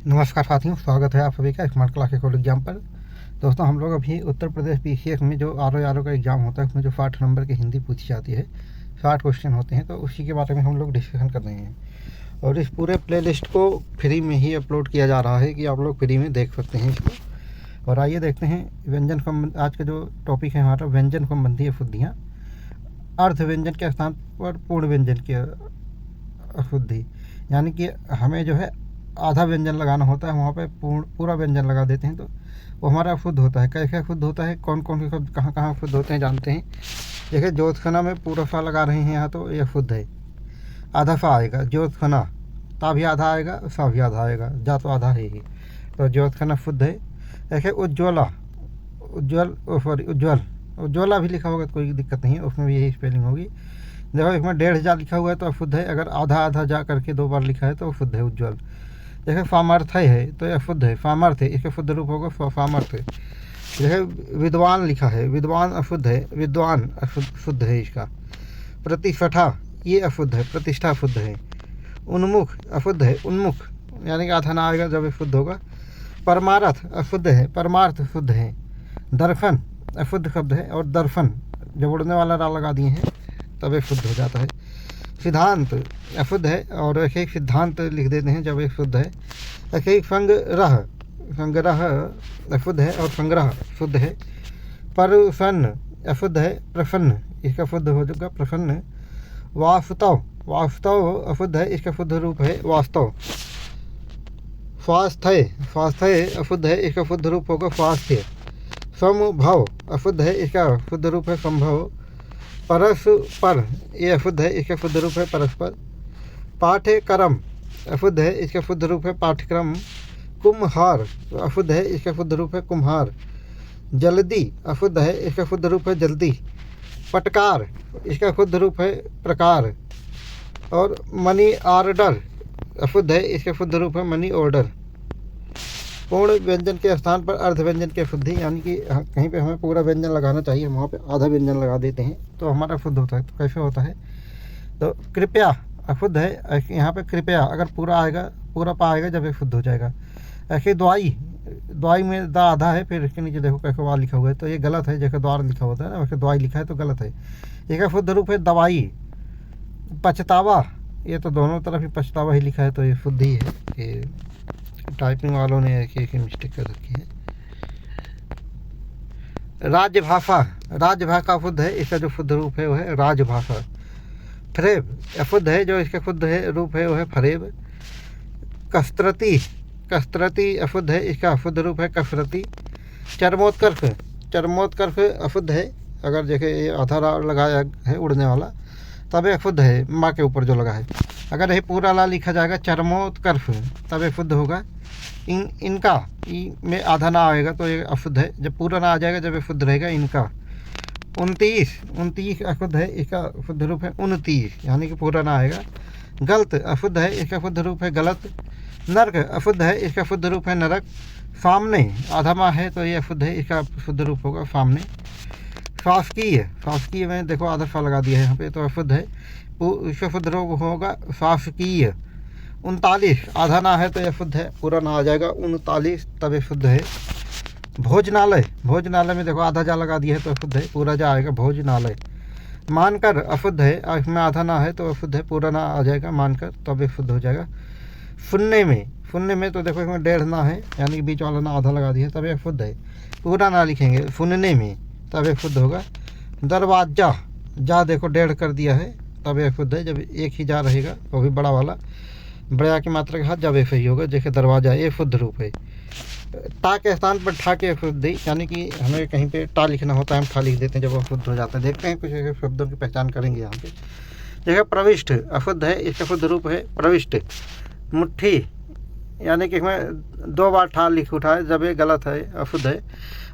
नमस्कार साथियों, स्वागत है आप सभी का स्मार्ट क्लास के एग्जाम पर। दोस्तों, हम लोग अभी उत्तर प्रदेश पीसीएस में जो आर का एग्ज़ाम होता है उसमें जो 60 नंबर की हिंदी पूछी जाती है, 60 क्वेश्चन होते हैं, तो उसी के बारे में हम लोग डिस्कशन कर रहे हैं। और इस पूरे प्लेलिस्ट को फ्री में ही अपलोड किया जा रहा है कि आप लोग फ्री में देख सकते हैं इसको। और आइए देखते हैं व्यंजन संबंध। आज का जो टॉपिक है हमारा व्यंजन संबंधी अशुद्धियाँ। अर्ध व्यंजन के स्थान पर पूर्ण व्यंजन की अशुद्धि, यानी कि हमें जो है आधा व्यंजन लगाना होता है, वहाँ पे पूरा व्यंजन लगा देते हैं तो वो हमारा अशुद्ध होता है। कैसे अशुद्ध होता है, कौन कौन से शब्द कहाँ कहाँ अशुद्ध होते हैं जानते हैं। देखिए, ज्योत्सना में पूरा सा लगा रहे हैं यहाँ, तो ये अशुद्ध है। आधा सा आएगा ज्योत्सना, ता भी आधा आएगा, सा भी आधा आएगा, जा तो आधा है ही, तो ज्योत्सना शुद्ध है। ऐसे उज्ज्वला, उज्ज्वला भी लिखा होगा तो कोई दिक्कत नहीं है, उसमें भी यही स्पेलिंग होगी। देखो, इसमें 1.5 जा लिखा हुआ है तो अशुद्ध है। अगर आधा आधा जा करके 2 बार लिखा है तो अशुद्ध है उज्ज्वल। जैसे सामर्थ्य है तो यह शुद्ध है, सामर्थ्य, इसका शुद्ध रूप होगा सामर्थ्य। जैसे विद्वान लिखा है, विद्वान अशुद्ध है, विद्वान शुद्ध है इसका। प्रतिष्ठा, ये अशुद्ध है, प्रतिष्ठा शुद्ध है। उन्मुख अशुद्ध है, उन्मुख यानी कि आधा ना आएगा जब शुद्ध होगा। परमार्थ अशुद्ध है, परमार्थ शुद्ध है। दर्शन अशुद्ध शब्द है, और दर्शन जब उड़ने वाला रा लगा दिए हैं तब एक शुद्ध हो जाता है। सिद्धांत अशुद्ध है, और एक एक सिद्धांत लिख देते हैं जब एक शुद्ध है। एक एक संग्रह, संग्रह अशुद्ध है, और संग्रह शुद्ध है। प्रसन्न अशुद्ध है, प्रसन्न इसका शुद्ध हो जाएगा प्रसन्न। वास्तव, वास्तव अशुद्ध है, इसका शुद्ध रूप है वास्तव। स्वास्थ्य, स्वास्थ्य अशुद्ध है, इसका शुद्ध रूप होगा स्वास्थ्य। समभव अशुद्ध है, इसका शुद्ध रूप है संभव। परस्पर, ये अशुद्ध है, इसका शुद्ध रूप है परस्पर। पाठ्यक्रम अशुद्ध है, इसका शुद्ध रूप है पाठ्यक्रम। कुम्हार अशुद्ध है, इसका शुद्ध रूप है कुम्हार। जल्दी अशुद्ध है, इसका शुद्ध रूप है जल्दी। पटकार, इसका शुद्ध रूप है प्रकार। और मनी ऑर्डर अशुद्ध है, इसका शुद्ध रूप है मनी ऑर्डर। पूर्ण व्यंजन के स्थान पर अर्ध व्यंजन की अशुद्धि, यानी कि कहीं पे हमें पूरा व्यंजन लगाना चाहिए, वहाँ पे आधा व्यंजन लगा देते हैं तो हमारा शुद्ध होता है। तो कैसे होता है, तो कृपया अशुद्ध है, यहाँ पे कृपया अगर पूरा आएगा, पूरा पा आएगा जब ये शुद्ध हो जाएगा। ऐसे दवाई, दवाई में दा आधा है, फिर इसके नीचे देखो कैसे वार लिखा हुआ है, तो ये गलत है। जैसे द्वार लिखा होता है ना, वैसे दवाई लिखा है तो गलत है। इसका शुद्ध रूप है दवाई। पछतावा, ये तो दोनों तरफ ही पछतावा ही लिखा है, तो ये शुद्ध ही है। ये टाइपिंग वालों ने एक मिस्टेक कर रखी है। राजभाषा, राजभाषा शुद्ध है, इसका जो शुद्ध रूप है वो है राजभाषा। फ्रेब अशुद्ध है, जो इसका शुद्ध है रूप है वो है फरेब। कसरती, कसरती अशुद्ध है, इसका शुद्ध रूप है कसरती। चरमोत्कर्ष, चरमोत्कर्ष अशुद्ध है, अगर जैसे ये आधा रा लगाया है उड़ने वाला तब ये शुद्ध है, माँ के ऊपर जो लगा है। अगर ये पूरा ला लिखा जाएगा चरमोत्कर्ष तब ये शुद्ध होगा। इनका, ई में आधा ना आएगा तो ये अशुद्ध है, जब पूरा ना आ जाएगा जब ये शुद्ध रहेगा इनका। 29, 29 अशुद्ध है, इसका शुद्ध रूप है 29, यानी कि पूरा ना आएगा। गलत अशुद्ध है, इसका शुद्ध रूप है गलत। नरक अशुद्ध है, इसका शुद्ध रूप है नरक। सामने आधा माँ है तो ये अशुद्ध है, इसका शुद्ध रूप होगा सामने। शासकीय, शासकीय में देखो आधा सा लगा दिया है यहाँ पे, तो अशुद्ध है, इसका शुद्ध रूप होगा शासकीय। 39 आधा ना है तो यह शुद्ध है, पूरा ना आ जाएगा 39 तब ये शुद्ध है। भोजनालय, भोजनालय में देखो आधा जा लगा दिया है तो अशुद्ध है, पूरा जा आएगा भोजनालय। मानकर अशुद्ध है, इसमें आधा ना है तो अशुद्ध है, पूरा ना आ जाएगा मानकर तब ये शुद्ध हो जाएगा। शून्य में, शून्य में तो देखो इसमें 1.5 ना है, यानी कि बीच वाला ना आधा लगा दिया है तब ये शुद्ध है, पूरा ना लिखेंगे शून्य में तब ये शुद्ध होगा। दरवाजा, जा देखो 1.5 कर दिया है तब ये शुद्ध है, जब एक ही जा रहेगा वो भी बड़ा वाला, बड़ा की मात्रा के साथ जब ये सही होगा। जैसे दरवाजा, ये शुद्ध रूप है। टा के स्थान पर ठा के शुद्धि, यानी कि हमें कहीं पे टा लिखना होता है, हम ठा लिख देते हैं जब वो शुद्ध हो जाता है। देखते हैं कुछ ऐसे शब्दों की पहचान करेंगे यहाँ पे। जैसे प्रविष्ट अशुद्ध है, इसका शुद्ध रूप है प्रविष्ट। मुट्ठी, यानी कि इसमें 2 बार ठा लिख उठा है जब ये गलत है, अशुद्ध है।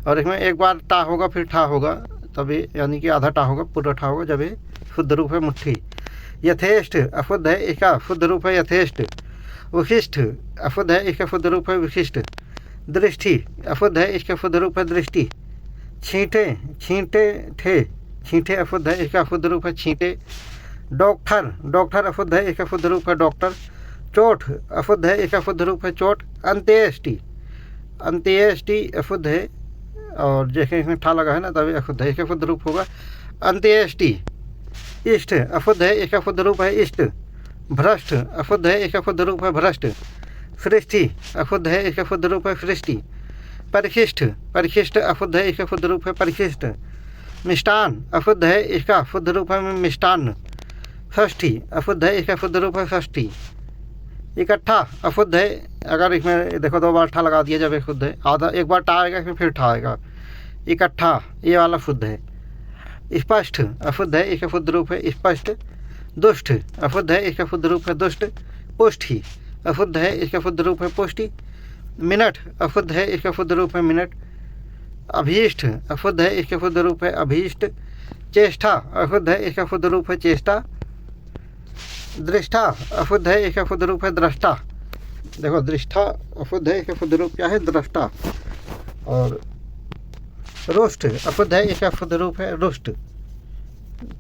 और इसमें एक बार टा होगा फिर ठा होगा तभी, यानी कि आधा टा होगा पूरा ठा होगा जब ये शुद्ध रूप है मुट्ठी। यथेष्ट अशुद्ध है, इसका शुद्ध रूप है यथेष्ट। विशिष्ट अशुद्ध है, इसका शुद्ध रूप है विशिष्ट। दृष्टि अशुद्ध है, इसका शुद्ध रूप है दृष्टि। छींटे, छींटे ठे, छींटे अशुद्ध है, इसका शुद्ध रूप है छींटे। डॉक्टर, डॉक्टर अशुद्ध है, इसका शुद्ध रूप है डॉक्टर। चोट अशुद्ध है, इसका शुद्ध रूप है चोट। अंत्येष्टि, अंत्येष्टि अशुद्ध है, और जैसे इसमें ठा लगा है ना तभी अशुद्ध है, इसका शुद्ध रूप होगा अंत्येष्टि। इष्ट अशुद्ध है, इसका शुद्ध रूप है इष्ट। भ्रष्ट अशुद्ध है, इसका शुद्ध रूप है भ्रष्ट। सृष्टि अशुद्ध है, इसका शुद्ध रूप है सृष्टि। परिशिष्ट, परिशिष्ट अशुद्ध है, इसका शुद्ध रूप है परिशिष्ट। मिष्टान अशुद्ध है, इसका शुद्ध रूप है मिष्टान्न। षष्ठी अशुद्ध है, इसका शुद्ध रूप है षष्ठी। इकट्ठा अशुद्ध है, अगर इसमें देखो 2 बार ठा लगा दिया जब एक शुद्ध है, आधा एक बार टा आएगा इसमें फिर ठा आएगा। इकट्ठा ये वाला शुद्ध है। स्पष्ट अशुद्ध है, इसका शुद्ध रूप है स्पष्ट। दुष्ट अशुद्ध है, इसका शुद्ध रूप है दुष्ट। पुष्टि अशुद्ध है, इसका शुद्ध रूप है पुष्टि। मिनट अशुद्ध है, इसका शुद्ध रूप है मिनट। अभीष्ट अशुद्ध है, इसका शुद्ध रूप है अभीष्ट। चेष्टा अशुद्ध है, इसका शुद्ध रूप है चेष्टा। दृष्टा अशुद्ध है, इसका शुद्ध रूप है दृष्टा। देखो दृष्टा अशुद्ध है, इसका शुद्ध रूप क्या है दृष्टा। और रुष्ट अशुद्ध है, इसका शुद्ध रूप है रुष्ट।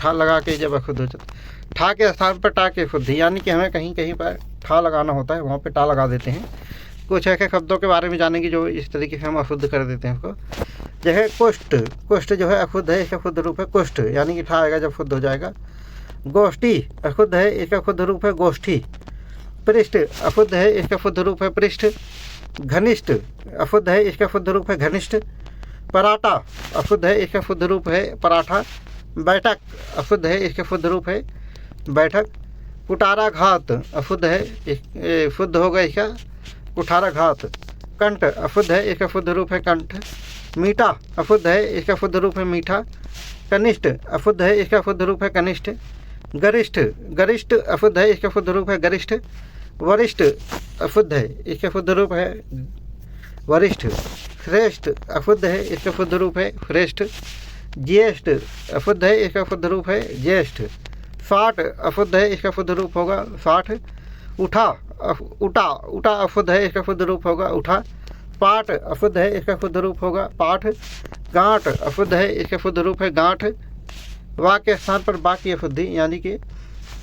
ठा लगा के जब अशुद्ध हो जाता, ठा के स्थान पर टा के शुद्ध, यानी कि हमें कहीं कहीं पर ठा लगाना होता है, वहाँ पे टा लगा देते हैं। कुछ ऐसे शब्दों के बारे में जानेंगे जो इस तरीके से हम अशुद्ध कर देते हैं उसको। जैसे कुष्ठ, कुष्ठ जो है अशुद्ध है, इसका शुद्ध रूप है कुष्ठ, यानी कि ठा आएगा जब शुद्ध हो जाएगा। गोष्ठी अशुद्ध है, इसका शुद्ध रूप है गोष्ठी। पृष्ठ अशुद्ध है, इसका शुद्ध रूप है पृष्ठ। घनिष्ठ अशुद्ध है, इसका शुद्ध रूप है घनिष्ठ। पराठा अशुद्ध है, इसका शुद्ध रूप है पराठा। बैठक अशुद्ध है, इसका शुद्ध रूप है बैठक। कुठाराघात अशुद्ध है, शुद्ध होगा इसका कुठाराघात। कंठ अशुद्ध है, इसका शुद्ध रूप है कंठ। मीठा अशुद्ध है, इसका शुद्ध रूप है मीठा। कनिष्ठ अशुद्ध है, इसका शुद्ध रूप है कनिष्ठ। गरिष्ठ, गरिष्ठ अशुद्ध है, इसका शुद्ध रूप है गरिष्ठ। वरिष्ठ अशुद्ध है, इसका शुद्ध रूप है वरिष्ठ। श्रेष्ठ अशुद्ध है, इसका शुद्ध रूप है श्रेष्ठ। ज्येष्ठ अशुद्ध है, इसका शुद्ध रूप है ज्येष्ठ। साठ अशुद्ध है, इसका शुद्ध रूप होगा साठ। उठा, उठा, उठा अशुद्ध है, इसका शुद्ध रूप होगा उठा। पाठ अशुद्ध है, इसका शुद्ध रूप होगा पाठ। गांठ अशुद्ध है, इसका शुद्ध रूप है गांठ। वा के स्थान पर बा की अशुद्धि, यानी कि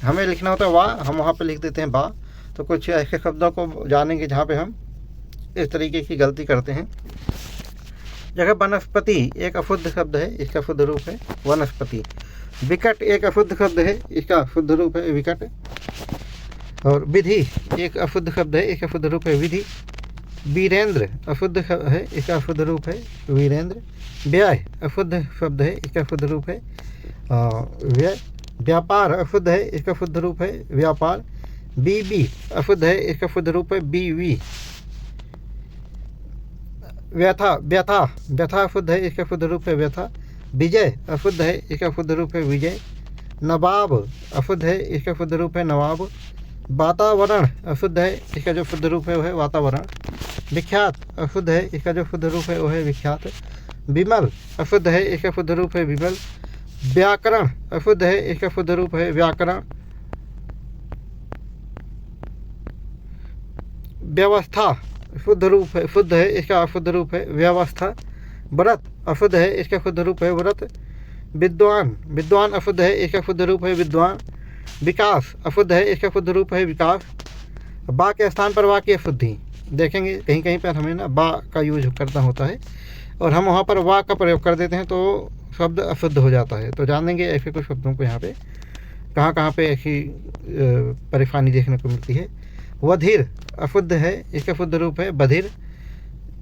हमें लिखना होता है वा, हम वहाँ पे लिख देते हैं बा। तो कुछ ऐसे शब्दों को जानेंगे जहाँ पे हम इस तरीके की गलती करते हैं। जगह वनस्पति एक अशुद्ध शब्द है, इसका शुद्ध रूप है वनस्पति। विकट एक अशुद्ध शब्द है, इसका शुद्ध रूप है विकट। और विधि एक अशुद्ध शब्द है, इसका शुद्ध रूप है विधि। वीरेंद्र अशुद्ध है, इसका शुद्ध रूप है वीरेंद्र। व्यय अशुद्ध शब्द है, इसका शुद्ध रूप है व्यय। व्यापार अशुद्ध है, इसका शुद्ध रूप है व्यापार। बीबी अशुद्ध है, इसका शुद्ध रूप है बीवी। व्यथा, व्यथा, व्यथा अशुद्ध है, इसका शुद्ध रूप है व्यथा। विजय अशुद्ध है, इसका शुद्ध रूप है विजय। नवाब अशुद्ध है, इसका शुद्ध रूप है नवाब। वातावरण अशुद्ध है, इसका जो शुद्ध रूप है वह है वातावरण। विख्यात अशुद्ध है, इसका जो शुद्ध रूप है वह है विख्यात। विमल अशुद्ध है, इसका शुद्ध रूप है विमल। व्याकरण अशुद्ध है, इसका शुद्ध रूप है व्याकरण। व्यवस्था शुद्ध रूप है, शुद्ध है, इसका अशुद्ध रूप है व्यवस्था। व्रत अशुद्ध है, इसका शुद्ध रूप है व्रत। विद्वान, विद्वान अशुद्ध है, इसका शुद्ध रूप है विद्वान। विकास अशुद्ध है, इसका शुद्ध रूप है विकास। बा के स्थान पर वा की अशुद्धि देखेंगे, कहीं कहीं पर हमें ना बा का यूज करना होता है और हम वहाँ पर वा का प्रयोग कर देते हैं तो शब्द अशुद्ध हो जाता है। तो जानेंगे ऐसे कुछ शब्दों को यहाँ पे कहाँ कहाँ पे ऐसी परेशानी देखने को मिलती है। वधिर अशुद्ध है, इसका शुद्ध रूप है बधिर।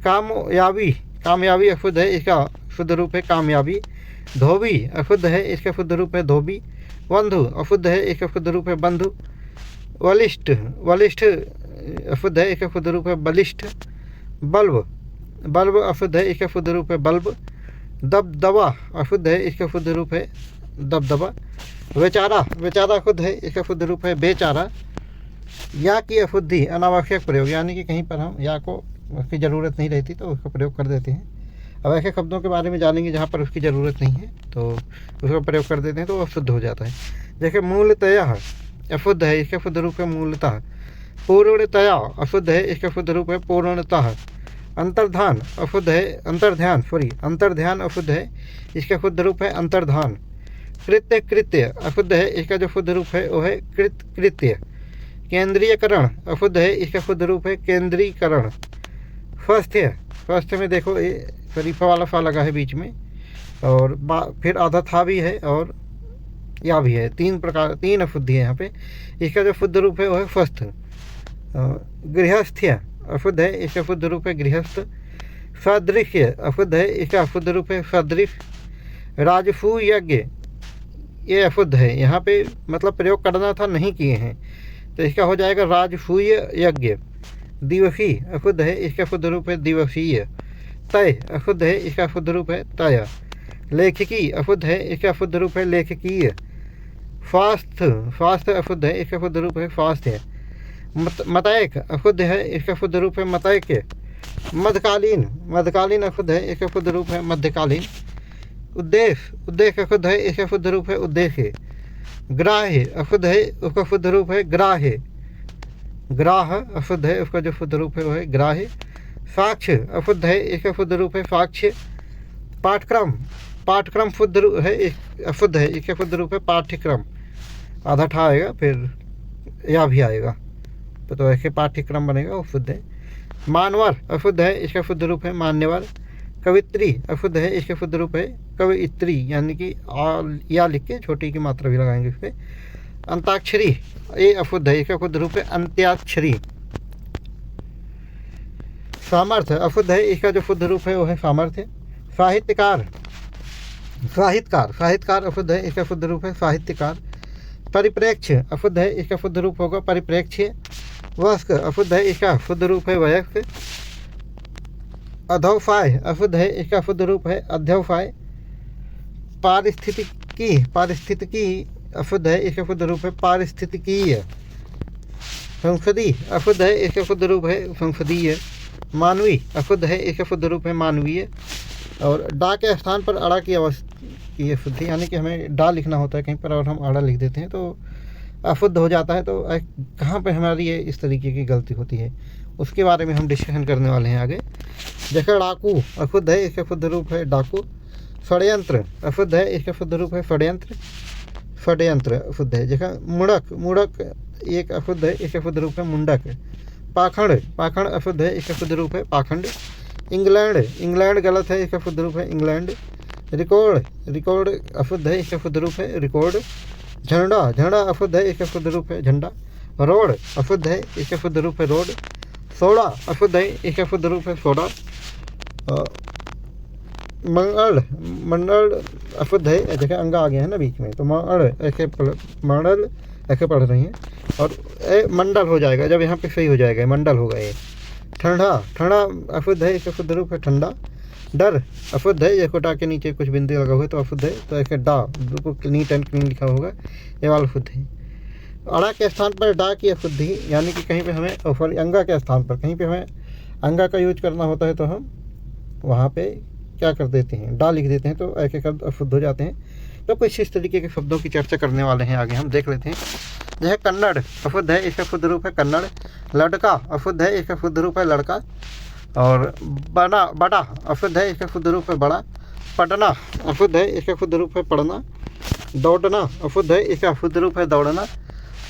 कामयाबी, कामयाबी अशुद्ध है, इसका शुद्ध रूप है कामयाबी। धोबी अशुद्ध है, इसका शुद्ध रूप है धोबी। बंधु अशुद्ध है, इसका शुद्ध रूप है बंधु। बलिष्ठ, बलिष्ठ अशुद्ध है, इसका शुद्ध रूप है बलिष्ठ। बल्ब, बल्ब अशुद्ध है, इसका शुद्ध रूप है बल्ब। दबदबा अशुद्ध है, इसका शुद्ध रूप है दबदबा। बेचारा, बेचारा अशुद्ध है, इसका शुद्ध रूप है बेचारा। या की अशुद्धि अनावश्यक प्रयोग, यानी कि कहीं पर हम या को उसकी ज़रूरत नहीं रहती तो उसका प्रयोग कर देते हैं। अब ऐसे शब्दों के बारे में जानेंगे जहाँ पर उसकी ज़रूरत नहीं है तो उसका प्रयोग कर देते हैं तो वो अशुद्ध हो जाता है। जैसे मूलतया अशुद्ध है, इसका शुद्ध रूप है मूलतः। पूर्णतया अशुद्ध है, इसका शुद्ध रूप है पूर्णतः। अंतर्धान अशुद्ध है, अंतर्ध्यान अंतर्ध्यान अशुद्ध है, इसका शुद्ध रूप है अंतर्धान। कृत्य, कृत्य अशुद्ध है, इसका जो शुद्ध रूप है वो है कृत्य। केंद्रीयकरण अशुद्ध है, इसका शुद्ध रूप है केंद्रीकरण। स्वास्थ्य, स्वास्थ्य में देखो ये शरीफा वाला फा लगा है बीच में, और फिर आधा था भी है और या भी है, तीन अशुद्धि है यहाँ पे। इसका जो शुद्ध रूप है वो है स्वस्थ। गृहस्थ्य अशुद्ध है, इसका शुद्ध रूप है गृहस्थ। सदृश्य अशुद्ध है, इसका शुद्ध रूप है सदृश। राजसूय यज्ञ ये अशुद्ध है, यहाँ पे मतलब प्रयोग करना था, नहीं किए हैं, तो इसका हो जाएगा राजसूय यज्ञ। दिवसी अशुद्ध है, इसका शुद्ध रूप है दिवसीय। तय अशुद्ध है, इसका शुद्ध रूप है तय। लेखिकी अशुद्ध है, इसका शुद्ध रूप है लेखकीय। स्वास्थ्य, स्वास्थ्य अशुद्ध है, इसका शुद्ध रूप है स्वास्थ्य। मतैक अशुद्ध है, इसका शुद्ध रूप है मतैक्य। मध्यकालीन, मध्यकालीन अशुद्ध है, इसका शुद्ध रूप है मध्यकालीन। उद्देश्य, उद्देश्य अशुद्ध है, इसका शुद्ध रूप है उद्देश्य। ग्राह्य अशुद्ध है, उसका शुद्ध रूप है ग्राह्य। ग्राह अशुद्ध है, उसका जो शुद्ध रूप है वो है ग्राह्य। साक्ष्य अशुद्ध है, इसका शुद्ध रूप है साक्ष्य। पाठक्रम, पाठक्रम शुद्ध है, अशुद्ध है, इसका शुद्ध रूप है पाठ्यक्रम। आधा ठा आएगा फिर या भी आएगा, तो ऐसे पाठ्यक्रम बनेगा, वो शुद्ध है। मानवर अशुद्ध है, इसका शुद्ध रूप है मान्यवर। कवित्री अशुद्ध है, इसका शुद्ध रूप है कवित्री, यानी कि या लिख के छोटी की मात्रा भी लगाएंगे इस पर। अंताक्षरी ये अशुद्ध है, इसका शुद्ध रूप है अंत्याक्षरी। सामर्थ्य अशुद्ध है, इसका जो शुद्ध रूप है वो है सामर्थ्य। साहित्यकार, साहित्यकार, साहित्यकार अशुद्ध है, इसका शुद्ध रूप है साहित्यकार। परिप्रेक्ष्य अशुद्ध है, इसका शुद्ध रूप होगा परिप्रेक्ष्य। वयस्क अशुद्ध है, इसका शुद्ध रूप है वयस्क। अधोफाय अशुद्ध है, इसका शुद्ध रूप है अध्यवसाय। पारिस्थितिकी, पारिस्थितिकी अशुद्ध है, इसका शुद्ध रूप है पारिस्थितिकीय। संसदीय अशुद्ध है, इसका शुद्ध रूप है संसदीय। मानवीय अशुद्ध है, इसका शुद्ध रूप है मानवीय। और डा के स्थान पर अड़ा की अशुद्धि, यानी कि हमें डा लिखना होता है कहीं पर और हम अड़ा लिख देते हैं तो अशुद्ध हो जाता है। तो कहाँ पे हमारी ये इस तरीके की गलती होती है, उसके बारे में हम डिस्कशन करने वाले हैं आगे। जैसे डाकू अशुद्ध है, इसका शुद्ध रूप है डाकू। षड्यंत्र अशुद्ध है, इसका शुद्ध रूप है षड्यंत्र। षड्यंत्र अशुद्ध है। जैसे मुड़क, मुड़क एक अशुद्ध है, इसका शुद्ध रूप है मुंडक। पाखंड, पाखंड अशुद्ध है, इसका शुद्ध रूप है पाखंड। इंग्लैंड, इंग्लैंड गलत है, इसका शुद्ध रूप है इंग्लैंड। रिकॉर्ड, रिकॉर्ड अशुद्ध है, इसका शुद्ध रूप है रिकॉर्ड। झंडा, झंडा अशुद्ध है, इसका शुद्ध रूप है झंडा। रोड अशुद्ध है, इसका शुद्ध रूप है रोड। सोडा अशुद्ध है, इसका शुद्ध रूप है सोडा। मंगल, मंडल अशुद्ध है, जैसे अंगा आ गया है ना बीच में, तो मंगल ऐसे मंडल ऐसे पढ़ रही हैं, और मंडल हो जाएगा जब यहाँ पे सही हो जाएगा, मंडल होगा ये। ठंडा, ठंडा अशुद्ध है, इसका शुद्ध रूप है ठंडा। डर अशुद्ध है, ये कोटा के नीचे कुछ बिंदु लगा हुआ है तो अशुद्ध है, तो ऐसे डा बिल्कुल नीट एंड क्लीन लिखा होगा, ये वाला शुद्ध है। अड़ा के स्थान पर डा की अशुद्धि, यानी कि कहीं पे हमें सॉरी अंगा के स्थान पर कहीं पे हमें अंगा का यूज करना होता है तो हम वहाँ पे क्या कर देते हैं, डा लिख देते हैं, तो ऐसे शब्द अशुद्ध हो जाते हैं। तो कुछ इस तरीके के शब्दों की चर्चा करने वाले हैं, आगे हम देख लेते हैं। यह कन्नड़ अशुद्ध है, इसका शुद्ध रूप है कन्नड़। लड़का अशुद्ध है, इसका शुद्ध रूप है लड़का। और बड़ा, बड़ा अशुद्ध है, इसका शुद्ध रूप है बड़ा। पढ़ना अशुद्ध है, इसका शुद्ध रूप है पढ़ना। दौड़ना अशुद्ध है, इसका शुद्ध रूप है दौड़ना।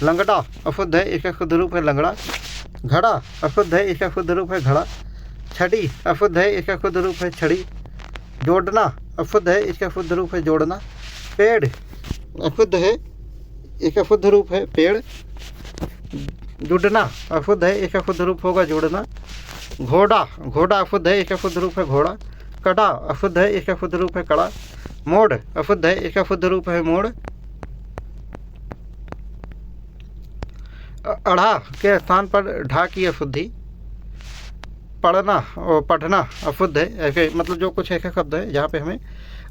लंगड़ा अशुद्ध है, इसका शुद्ध रूप है लंगड़ा। घड़ा अशुद्ध है, इसका शुद्ध रूप है घड़ा। छड़ी अशुद्ध है, इसका शुद्ध रूप है छड़ी। जोड़ना अशुद्ध है, इसका शुद्ध रूप है जोड़ना। पेड़ अशुद्ध है, इसका शुद्ध रूप है पेड़। जुड़ना अशुद्ध है, इसका शुद्ध रूप होगा जुड़ना। घोड़ा, घोड़ा अशुद्ध है, इसका शुद्ध रूप है घोड़ा। कड़ा अशुद्ध है, इसका शुद्ध रूप है कड़ा। मोड़ अशुद्ध है, इसका शुद्ध रूप है मोड़। अढ़ा के स्थान पर ढा की अशुद्धि। पढ़ना और पढ़ना अशुद्ध है, ऐसे मतलब जो कुछ ऐसे शब्द है जहाँ पे हमें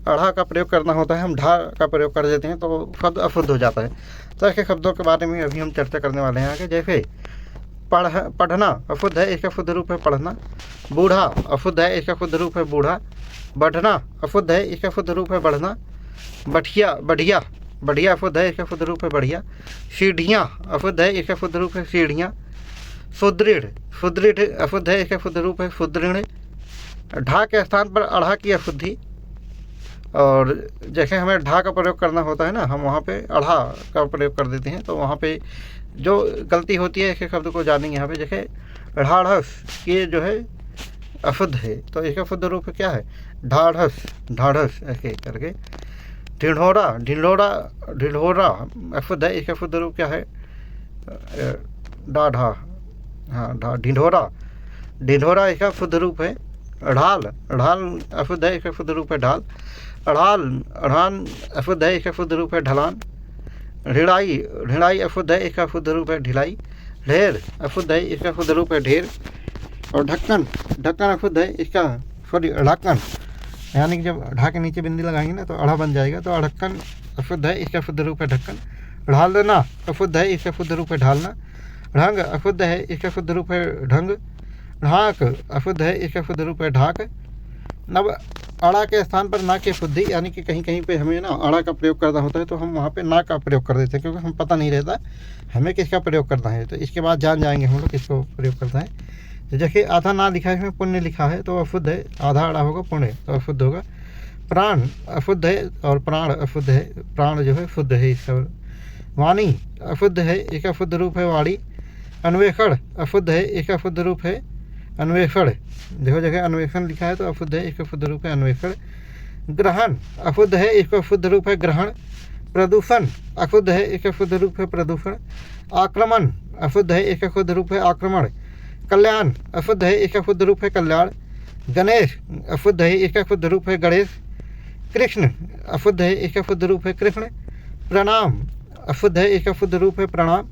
अढ़ा का प्रयोग करना होता है, हम ढा का प्रयोग कर देते हैं तो शब्द अशुद्ध हो जाता है। तो ऐसे शब्दों के बारे में अभी हम चर्चा करने वाले हैं आगे। जैसे पढ़ना अशुद्ध है, इसका शुद्ध रूप है पढ़ना। बूढ़ा अशुद्ध है, इसका शुद्ध रूप है बूढ़ा। बढ़ना अशुद्ध है, इसका शुद्ध रूप है बढ़ना। बढ़िया, बढ़िया, बढ़िया अशुद्ध है, इसका शुद्ध रूप है बढ़िया। सीढ़ियाँ अशुद्ध है, इसका शुद्ध रूप है सीढ़ियाँ। सुदृढ़, सुदृढ़ अशुद्ध है, इसका शुद्ध रूप है सुदृढ़। ढा के स्थान पर अढ़ा की अशुद्धि, और जैसे हमें ढा का प्रयोग करना होता है ना, हम वहाँ पे अढ़ा का प्रयोग कर देते हैं, तो वहाँ पे जो गलती होती है इसके शब्द को जानेंगे यहाँ पे। जैसे ढाढ़स, ये जो है अशुद्ध है, तो इसका शुद्ध रूप क्या है? ढाढ़स, ढाढ़स ऐसे करके। ढिढोरा, ढिढोरा, ढिढोरा अशुद्ध है, इसका शुद्ध रूप क्या है? डाढ़ा, हाँ ढिढोरा, ढिढोरा इसका शुद्ध रूप है। ढाल, ढाल अशुद्ध है, इसका शुद्ध रूप है ढाल। अढ़ाल, अढ़ान अशुद्ध है, इसका शुद्ध रूप है ढलान। ढिड़ाई, ढिड़ाई अशुद्ध है, इसका शुद्ध रूप है ढिलाई। ढेर अशुद्ध है, इसका शुद्ध रूप है ढेर। और ढक्कन, ढक्कन अशुद्ध है, इसका ढक्कन, यानी कि जब ढा के नीचे बिंदी लगाएंगे ना तो अड़ा बन जाएगा, तो अढ़क्कन अशुद्ध है, इसका शुद्ध रूप है ढक्कन। ढालना अशुद्ध है, इसका शुद्ध रूप है ढालना। ढंग अशुद्ध है, इसका शुद्ध रूप है ढंग। ढाक अशुद्ध है, इसका शुद्ध रूप है ढाक। अब अड़ा के स्थान पर ना की शुद्धि, यानी कि कहीं कहीं पे हमें ना अड़ा का प्रयोग करना होता है तो हम वहाँ पे ना का प्रयोग कर देते हैं, क्योंकि हम पता नहीं रहता हमें किसका प्रयोग करना है। तो इसके बाद जान जाएंगे हम लोग किसको प्रयोग करना है। तो जैसे आधा ना लिखा है, इसमें पुण्य लिखा है तो अशुद्ध है, आधा अड़ा होगा पुण्य तो अशुद्ध होगा। प्राण अशुद्ध है और प्राण अशुद्ध है, प्राण जो है शुद्ध है इसका। वाणी अशुद्ध है, इसका शुद्ध रूप है वाणी। अन्वेषण अशुद्ध है, इसका शुद्ध रूप है अन्वेषण। देखो जगह अन्वेषण लिखा है तो अशुद्ध है, इसका शुद्ध रूप है अन्वेषण। ग्रहण अशुद्ध है, इसका शुद्ध रूप है ग्रहण। प्रदूषण अशुद्ध है, इसका शुद्ध रूप है प्रदूषण। आक्रमण अशुद्ध है, इसका शुद्ध रूप है आक्रमण। कल्याण अशुद्ध है, इसका शुद्ध रूप है कल्याण। गणेश अशुद्ध है, इसका शुद्ध रूप है गणेश। कृष्ण अशुद्ध है, इसका शुद्ध रूप है कृष्ण। प्रणाम अशुद्ध है, इसका शुद्ध रूप है प्रणाम।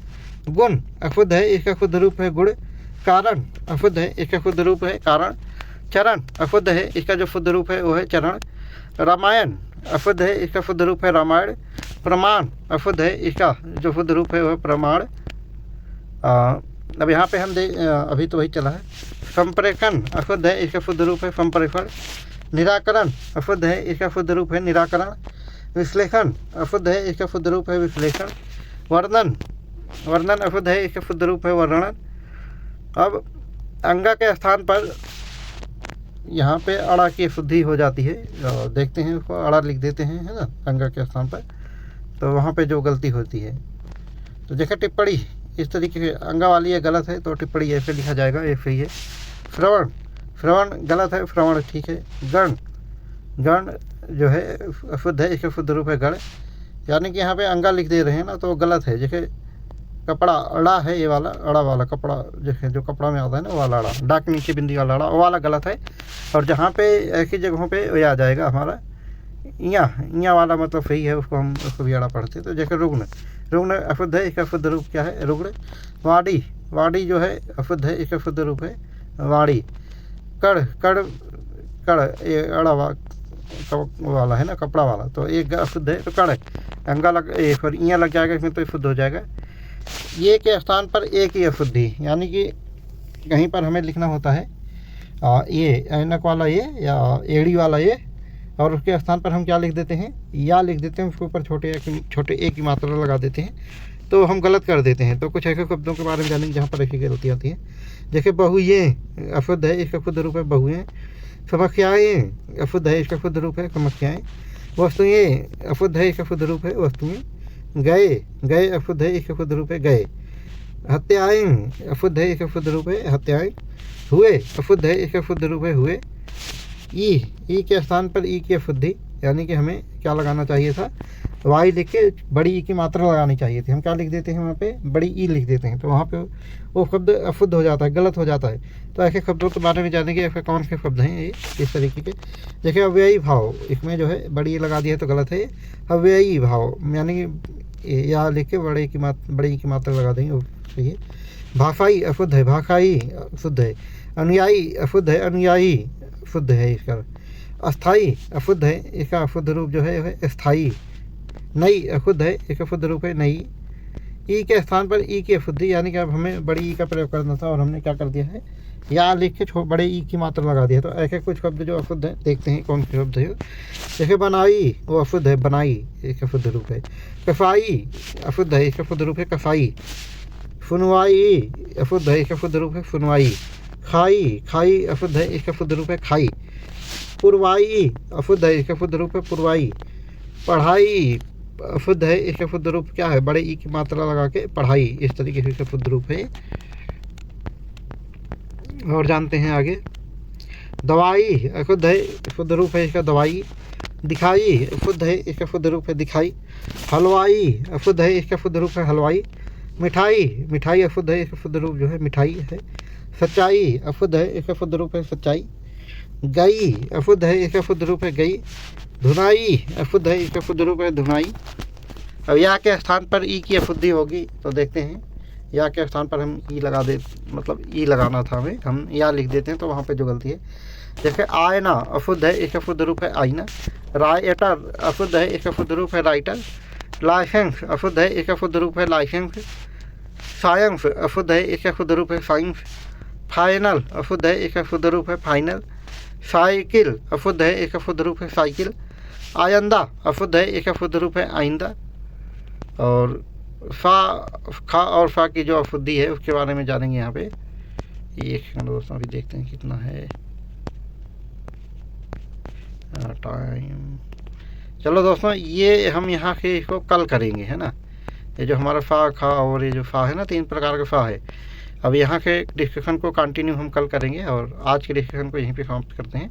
गुण अशुद्ध है, इसका शुद्ध रूप है गुण। कारण अशुद्ध है, इसका शुद्ध रूप है कारण। चरण अशुद्ध है, इसका जो शुद्ध रूप है वो है चरण। रामायण अशुद्ध है, इसका शुद्ध रूप है रामायण। प्रमाण अशुद्ध है, इसका जो शुद्ध रूप है वो है प्रमाण। अब यहाँ पे हम अभी तो वही चला है। संप्रेषण अशुद्ध है, इसका शुद्ध रूप है संप्रेषण। निराकरण अशुद्ध है, इसका शुद्ध रूप है निराकरण। विश्लेषण अशुद्ध है, इसका शुद्ध रूप है विश्लेषण। वर्णन, वर्णन अशुद्ध है, इसका शुद्ध रूप है वर्णन। अब अंगा के स्थान पर यहाँ पे अड़ा की शुद्धि हो जाती है, देखते हैं उसको अड़ा लिख देते हैं, है ना, अंगा के स्थान पर, तो वहाँ पे जो गलती होती है। तो जैसे टिप्पणी इस तरीके से अंगा वाली है गलत है तो टिप्पणी ऐसे लिखा जाएगा, ये सही है। श्रवण, श्रवण गलत है, श्रवण ठीक है। गण, गण जो है अशुद्ध है, इसका शुद्ध रूप है गण। यानी कि यहाँ पे अंगा लिख दे रहे हैं ना तो गलत है। जैसे कपड़ा, अड़ा है ये वाला, अड़ा वाला कपड़ा, जैसे जो कपड़ा में आता है ना वो वाला अड़ा, डाक नीचे बिंदी वाला अड़ा, वो वाला गलत है। और जहाँ पे ऐसी जगहों पे ये आ जाएगा हमारा इया वाला, मतलब सही है, उसको भी अड़ा पढ़ते हैं। तो जैसे रुग्ण, रुग्ण अशुद्ध है, इसका शुद्ध रूप क्या है रुग्ण। वाड़ी, वाड़ी जो है अशुद्ध है, इसका शुद्ध रूप है वाड़ी। कड़, कड़, कड़ ये अड़ा वाला है ना, कपड़ा वाला, तो एक अशुद्ध है तो कड़ अंगा लग इया लग जाएगा इसमें तो शुद्ध हो जाएगा। ये के स्थान पर एक ही अशुद्धि, यानी कि कहीं पर हमें लिखना होता है ये ऐनक वाला ये या एड़ी वाला ये, और उसके स्थान पर हम क्या लिख देते हैं, या लिख देते हैं, उसके ऊपर छोटे एक की मात्रा लगा देते हैं, तो हम गलत कर देते हैं। तो कुछ ऐसे शब्दों के बारे में जानेंगे जहाँ पर ऐसी गलती आती है। जैसे बहुएं अशुद्ध है, इसका शुद्ध रूप है बहुएं। समस्याएँ अशुद्ध है, इसका शुद्ध रूप है समस्याएँ। वस्तुएँ अशुद्ध है, इसका शुद्ध रूप है वस्तुएँ। गए, गए अशुद्ध है, इसका शुद्ध रूप है गए। हत्याएँ अशुद्ध है, इसका शुद्ध रूप है हत्याएँ। हुए अशुद्ध है, इसका शुद्ध रूप है हुए। ई के स्थान पर ई की अशुद्धि, यानी कि हमें क्या लगाना चाहिए था, वाई लिख के बड़ी ई की मात्रा लगानी चाहिए थी। हम क्या लिख देते हैं वहाँ पे, बड़ी ई लिख देते हैं, तो वहाँ पे वो शब्द अशुद्ध हो जाता है, गलत हो जाता है। तो ऐसे शब्दों के बारे में जानेंगे, ऐसे कौन से शब्द हैं ये इस तरीके के। देखिए अव्ययी भाव, इसमें जो है बड़ी ई लगा दिया है तो गलत है। अव्ययी भाव यानी कि या लिख के बड़ी ई की मात्रा लगा देंगे, वो सही है। भाषाई अशुद्ध है, भाषाई शुद्ध है। अनुयायी अशुद्ध है, अनुयायी शुद्ध है इसका। अस्थाई अशुद्ध है, इसका शुद्ध रूप जो है स्थाई। नई अशुद्ध है, इसका शुद्ध रूप है नई। ई के स्थान पर ई की अशुद्धि, यानी कि अब हमें बड़ी ई का प्रयोग करना था और हमने क्या कर दिया है, या लिख के बड़े ई की मात्रा लगा दिया। तो ऐसे कुछ शब्द जो अशुद्ध हैं, देखते हैं कौन से शब्द है। जैसे बनाई, वो अशुद्ध है बनाई, इसका शुद्ध रूप है। कसाई अशुद्ध है, इसका शुद्ध रूप है कसाई। सुनवाई अशुद्ध है, इसका शुद्ध रूप है सुनवाई। खाई, खाई अशुद्ध है, इसका शुद्ध रूप है खाई। पुरवाई अशुद्ध है, इसका शुद्ध रूप है पुरवाई। पढ़ाई, अशुद्ध है, इसका शुद्ध रूप क्या है? बड़े ई की मात्रा लगा के पढ़ाई, इस तरीके से इसका शुद्ध रूप है। और जानते हैं आगे। दवाई अशुद्ध है, शुद्ध रूप है इसका दवाई। दिखाई अशुद्ध है, इसका शुद्ध रूप है दिखाई। हलवाई अशुद्ध है, इसका शुद्ध रूप है हलवाई। मिठाई, मिठाई अशुद्ध है, इसका शुद्ध रूप जो है मिठाई है। सच्चाई अशुद्ध है, इसका शुद्ध रूप है सच्चाई। गई अशुद्ध है, इसका शुद्ध रूप है गई। धुनाई अशुद्ध है, इसका शुद्ध रूप है धुनाई। अब या के स्थान पर ई की अशुद्धि होगी, तो देखते हैं। या के स्थान पर हम ई लगा दे, मतलब ई लगाना था हमें, हम या लिख देते हैं, तो वहाँ पे जो गलती है। जैसे आयना अशुद्ध है, इसका शुद्ध रूप है आईना। राइटर अशुद्ध है, इसका शुद्ध रूप है राइटर। लाइसेंस अशुद्ध है, इसका शुद्ध रूप है लाइसेंस। साइंस अशुद्ध है, इसका शुद्ध रूप है साइंस। फाइनल अशुद्ध है, इसका शुद्ध रूप है फाइनल। साइकिल अशुद्ध है, इसका शुद्ध रूप है साइकिल। आइंदा अशुद्ध है, इसका शुद्ध रूप है आइंदा। और खा और फा की जो अशुद्धि है उसके बारे में जानेंगे यहाँ पे। एक सेकंड दोस्तों, अभी देखते हैं कितना है टाइम। चलो दोस्तों, ये हम यहाँ के इसको कल करेंगे, है ना। ये जो हमारा फा, खा और ये जो फा है ना, 3 प्रकार का फा है। अब यहाँ के डिस्कशन को कंटिन्यू हम कल करेंगे, और आज के डिस्कशन को यहीं पे समाप्त करते हैं।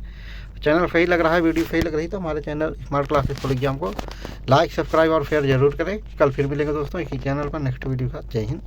चैनल सही लग रहा है, वीडियो सही लग रही तो हमारे channel smart classes full exam को लाइक, सब्सक्राइब और शेयर जरूर करें। कल फिर मिलेंगे दोस्तों इसी चैनल पर नेक्स्ट वीडियो का। जय हिंद।